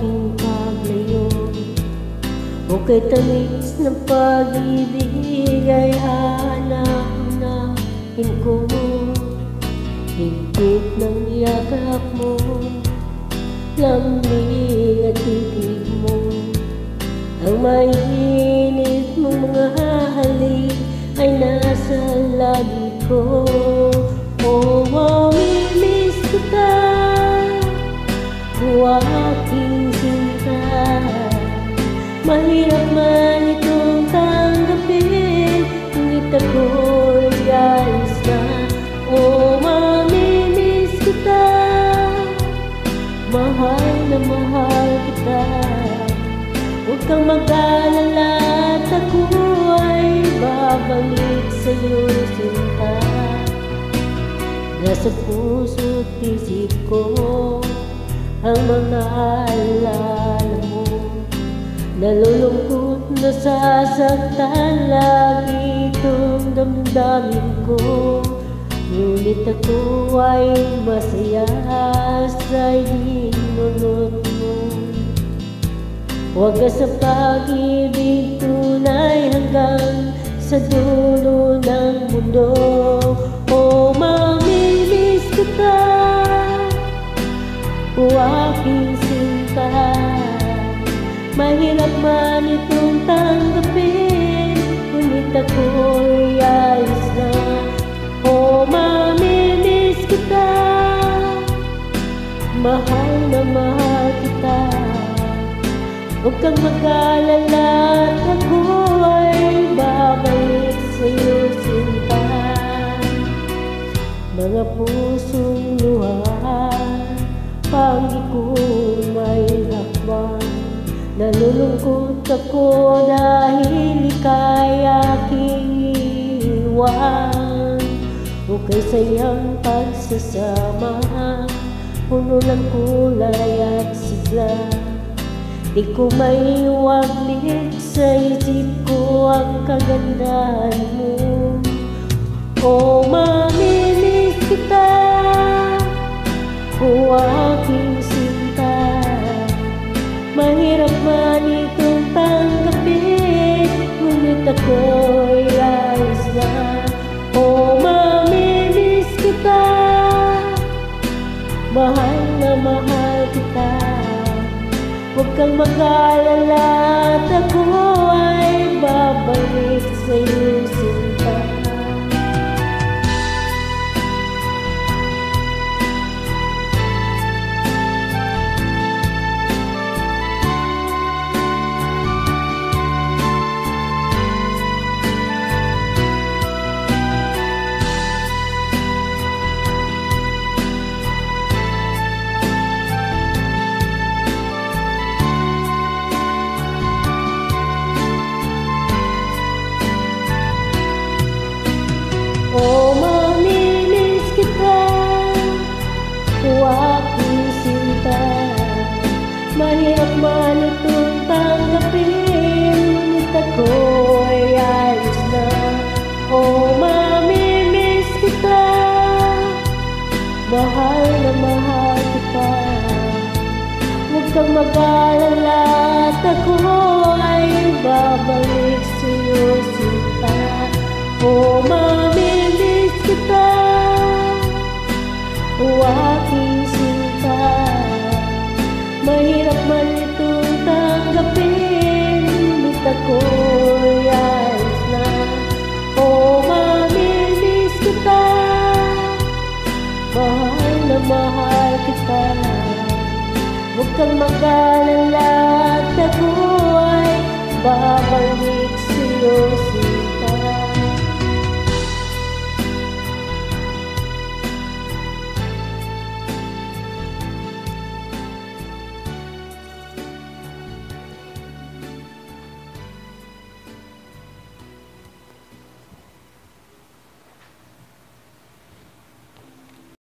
aking paglayo. O kay tamis ng pag-ibig ay hanap-hanapin ko, higpit ng yakap mo, lambing at titig mo. Ang mainit mong mga halik ay nasa labi ko. Oh, mamimiss kita, o aking sinta. Mahirap man itong tanggapin, ngunit ako'y alis na. Oh, mamimiss kita, mahal na mahal kita. Huwag kang mag-alala at ako ay babalik sa'yo, sinta. Nasa puso't isip ko ang mga alala mo. Nalulungkot, nasasaktan lagi itong damdamin ko. Ngunit ako ay masaya sa hinunod mo. Huwag ka sa pag-ibig tunay hanggang sa dulo ng mundo. Oh, mamimiss kita, o aking sinta. Mahirap man itong tanggapin, ngunit ako'y alis na. Oh, mamimiss kita, mahal na mahal kita. Huwag kang mag-alala at ako ay babalik sa'yo, sinta. Mga pusong luha, pag di ko may lakban. Nalulungkot ako dahil ika'y aking iwan. O kay sayang pagsasama, puno ng kulay at sigla. Di ko maiwaglit sa isip ko ang kagandahan mo. Oh, mamimiss kita, o aking sinta. Mahirap man itong tanggapin, ngunit ako'y alis na. Oh, mamimiss kita, mahal na mahal kita. Huwag kang mag-alala at ako ay babalik sa'yo, sinta. Oh, mamimiss kita, o aking sinta. Mahirap man itong tanggapin, ngunit ako'y alis na. Oh, mamimiss kita, mahal na mahal kita. Huwag kang mag-alala at ako ay babalik sa'yo, sinta. Oh, mamimiss kita, o aking sinta. Mahirap man itong tanggapin, ngunit ako'y alis na. Oh, mamimiss kita, mahal na mahal kita. Huwag kang mag-alala at ako ay babalik